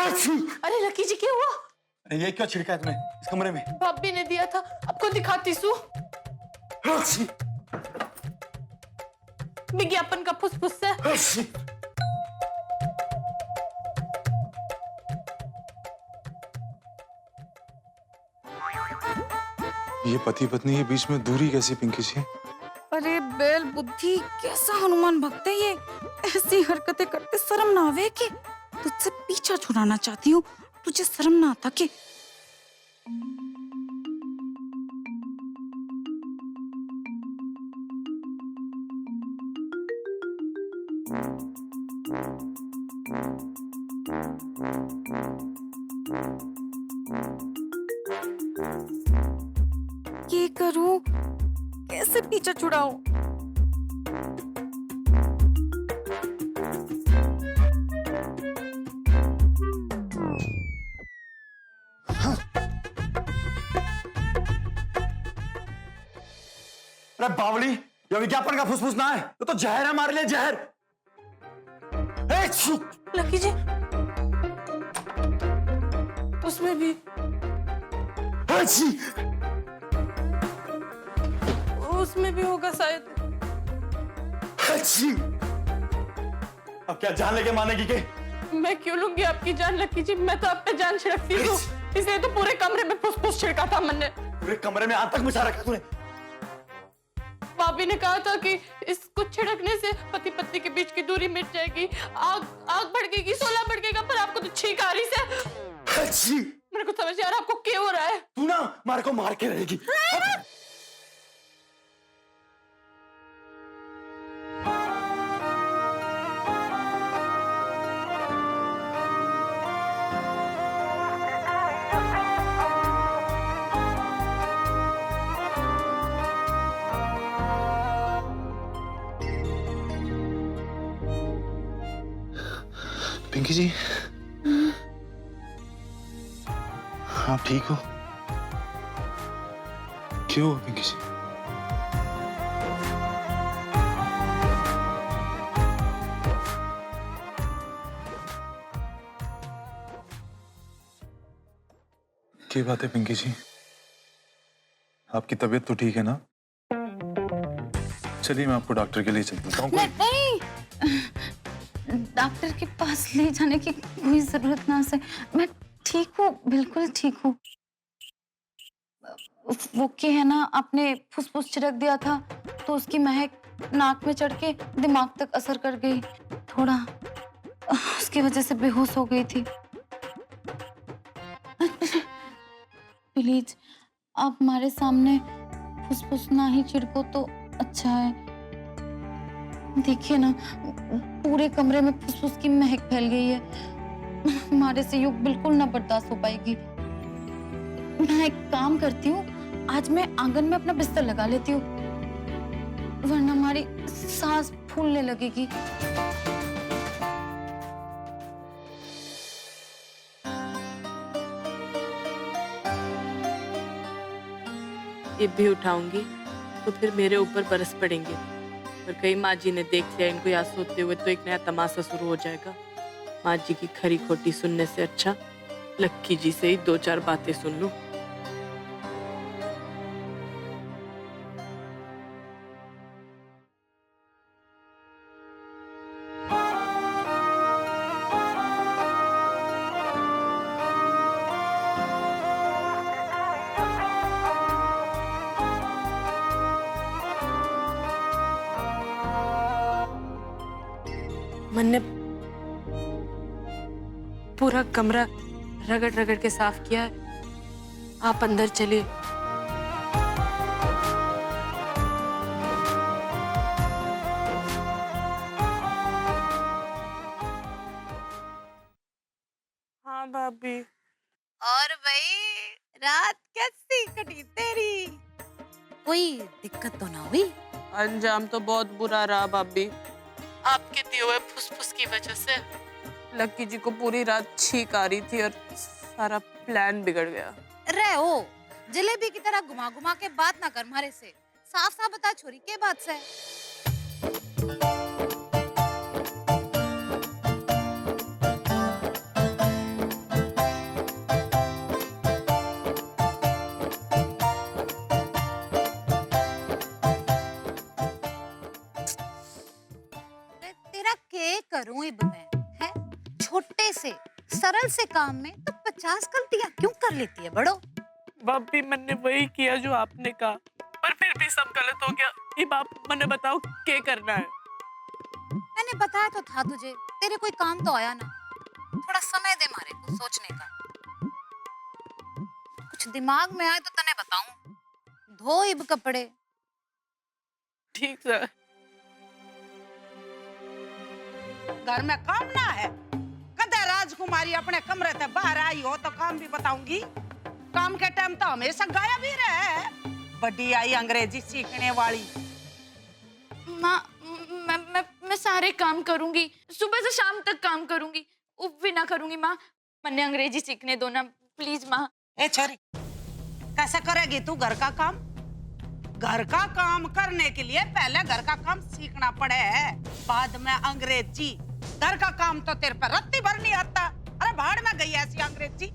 अरे लकी जी क्या हुआ? अरे ये क्या छिड़का है तुमने इस कमरे में? भाभी ने दिया था, आपको दिखाती सू। विज्ञापन का फुसफुस है। ये पति पत्नी के बीच में दूरी कैसी पिंकी जी? अरे बेल बुद्धि, कैसा हनुमान भक्त है ये। ऐसी हरकतें करते शर्म ना आवे कि? तुझसे पीछा छुड़ाना चाहती हूँ, तुझे शर्म ना आता कि? ये करूं कैसे, पीछा छुड़ाऊं? अरे बावली, ये विज्ञापन का फुसफुस ना है, ये तो जहर है हमारे लिए, जहर। लकी जी उसमें भी होगा शायद। अब क्या जान लेके मानेगी के? मैं क्यों लूंगी आपकी जान लकी जी, मैं तो आप पे जान छिड़कती हूँ, इसलिए तो पूरे कमरे में फुसफुस छिड़का था मैंने। पूरे कमरे में आग तक मचा रखा तूने। भाभी ने कहा था कि इसको छिड़कने से पति पत्नी के बीच की दूरी मिट जाएगी, आग भड़केगी, शोला भड़केगा, पर आपको तो छींक आ रही है। मेरे को समझ नहीं आ रहा आपको क्या हो रहा है। तू ना मारे को मार के रहेगी। पिंकी जी, आप ठीक हो? क्यों हो पिंकी जी? क्या बात है पिंकी जी? आपकी तबीयत तो ठीक है ना? चलिए मैं आपको डॉक्टर के लिए चलता हूँ। नहीं, डॉक्टर के पास ले जाने की कोई जरूरत ना से, मैं ठीक हूँ, बिल्कुल ठीक हूँ। वो क्या है ना, आपने फुसफुस छिड़क दिया था तो उसकी महक नाक में चढ़ के दिमाग तक असर कर गई, थोड़ा उसकी वजह से बेहोश हो गई थी। प्लीज आप हमारे सामने फुसफुस ना ही छिड़को तो अच्छा है। देखिए ना, पूरे कमरे में फुसफुस की महक फैल गई है, हमारे से यूं बिल्कुल ना बर्दाश्त हो पाएगी। मैं एक काम करती हूँ, आज मैं आंगन में अपना बिस्तर लगा लेती हूँ, वरना हमारी सांस फूलने लगेगी। ये भी उठाऊंगी तो फिर मेरे ऊपर बरस पड़ेंगे, और कहीं माँ जी ने देख लिया इनको यहाँ सोते हुए तो एक नया तमाशा शुरू हो जाएगा। माँ जी की खरी खोटी सुनने से अच्छा लक्की जी से ही दो चार बातें सुन लूं। मन ने पूरा कमरा रगड़ रगड़ के साफ किया है, आप अंदर चलिए। हाँ भाभी। और भाई रात कैसी कटी तेरी? कोई दिक्कत तो ना हुई? अंजाम तो बहुत बुरा रहा भाभी, आपके दिए हुए फुसफुस की वजह से। लक्की जी को पूरी रात छींक आ रही थी और सारा प्लान बिगड़ गया। रे ओ, जलेबी की तरह घुमा घुमा के बात ना कर मारे से, साफ साफ बता छोरी के बात से। करूं इब मैं? है छोटे से सरल से काम में तो 50 गलतियां क्यों कर लेती है बड़ो? भाभी मैंने वही किया जो आपने कहा, पर फिर भी सब गलत हो गया। अब आप मैंने बताओ क्या करना है? मैंने बताया तो था तुझे, तेरे कोई काम तो आया ना। थोड़ा समय दे मारे को सोचने का, कुछ दिमाग में आए तो तने बताऊं। धो इब कपड़े। ठीक है। घर में काम ना है? कदे राजकुमारी अपने कमरे से बाहर आई हो तो काम भी बताऊंगी। काम के टाइम तो हमेशा गायब ही रहे। बड़ी आई अंग्रेजी सीखने वाली। माँ मैं सारे काम करूंगी, सुबह से शाम तक काम करूंगी, उप भी ना करूंगी। माँ मैंने अंग्रेजी सीखने दो ना प्लीज। माँ ए छोरी, कैसे करेगी तू घर का काम? घर का काम करने के लिए पहले घर का काम सीखना पड़े है, बाद में अंग्रेजी। घर का काम तो तेरे पर रत्ती भर नहीं आता। अरे भाड़ में गई ऐसी अंग्रेजी।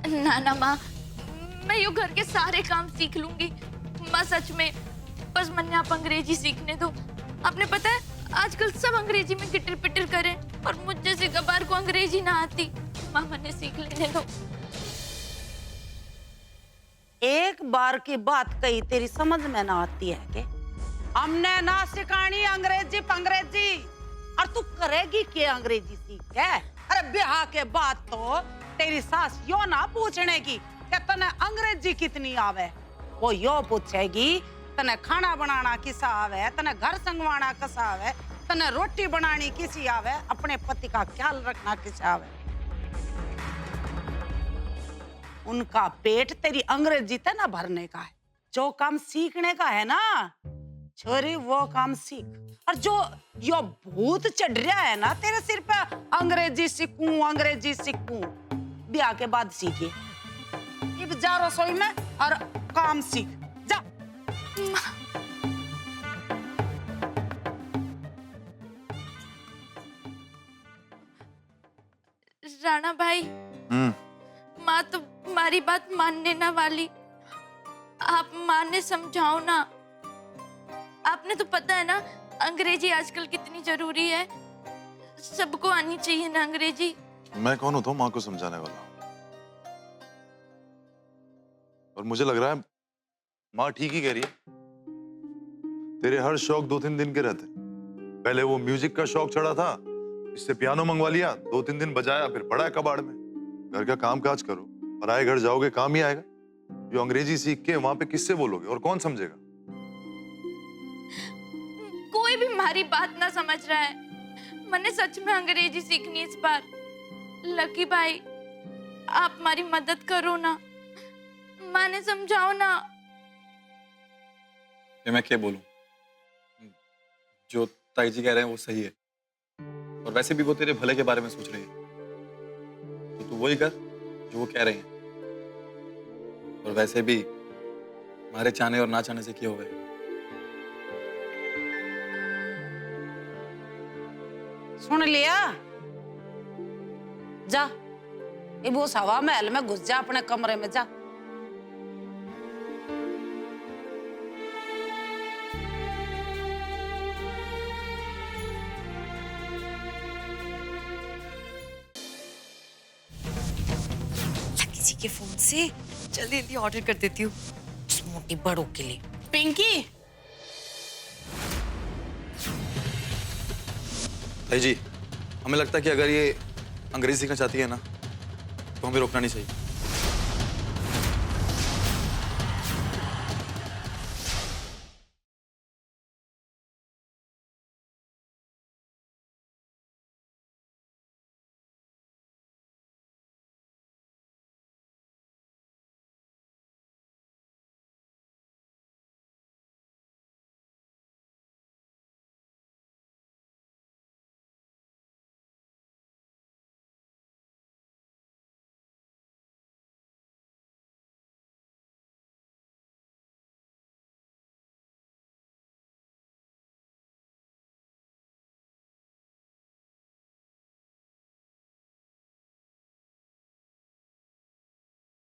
ना ना माँ, मैं यूँ घर के सारे काम सीख लूंगी। माँ सच में, बस मैंने आप अंग्रेजी सीखने दो। आपने पता है आजकल सब अंग्रेजी में गिटर पिटर करें और मुझ जैसे गबार को अंग्रेजी ना आती। माँ मैंने सीख लेने दो। एक बार की बात कही तेरी समझ में ना आती है के? हमने ना सिखानी अंग्रेजी पंग्रेजी। और तू करेगी क्या अंग्रेजी सीख के? अरे ब्याह के बाद तो तेरी सास यो ना पूछने की कि तने अंग्रेजी कितनी आवे। वो यो पूछेगी तने खाना बनाना किसा आवे, तने घर संगवाना किसा आवे, तने रोटी बनानी किसी आवे, अपने पति का ख्याल रखना किसा आवे। उनका पेट तेरी अंग्रेजी ते ना भरने का है। जो काम सीखने का है ना छोरी, वो काम सीख। और जो यो भूत चढ़ रहा है ना तेरे सिर पे, अंग्रेजी सीखूं, ब्याह के बाद सीखिए। अब जा रसोई में और काम सीख जा। राणा भाई, माँ तो हमारी बात मानने ना वाली। आप माँ ने समझाओ ना। आपने तो पता है ना अंग्रेजी आजकल कितनी जरूरी है। सबको आनी चाहिए ना अंग्रेजी। मैं कौन होता हूँ माँ को समझाने वाला? और मुझे लग रहा है माँ ठीक ही कह रही है। तेरे हर शौक 2-3 दिन के रहते। पहले वो म्यूजिक का शौक चढ़ा था, इससे पियानो मंगवा लिया, 2-3 दिन बजाया, फिर पड़ा है कबाड़ में। घर का काम काज करो, पराए घर जाओगे काम ही आएगा। जो अंग्रेजी सीख के वहां पे किससे बोलोगे और कौन समझेगा? कोई भी हमारी बात ना समझ रहा है। मैंने सच में अंग्रेजी सीखनी इस बार। लकी भाई, आप हमारी मदद करो ना, माँ ने समझाओ ना। ये मैं क्या बोलूं? जो ताई जी कह रहे हैं वो सही है, और वैसे भी वो तेरे भले के बारे में सोच रही है, तो तू वही कर जो वो कह रहे हैं। और वैसे भी हमारे चाहने और ना चाहने से क्या होगा? सुन लिया? जा अब उस हवा महल में घुस जा, अपने कमरे में जा। किसी के फोन से जल्दी जल्दी ऑर्डर कर देती हूँ उस मोटी बड़ों के लिए। पिंकी, ताई जी, हमें लगता है कि अगर ये अंग्रेजी सीखना चाहती है ना, तो हमें रोकना नहीं चाहिए।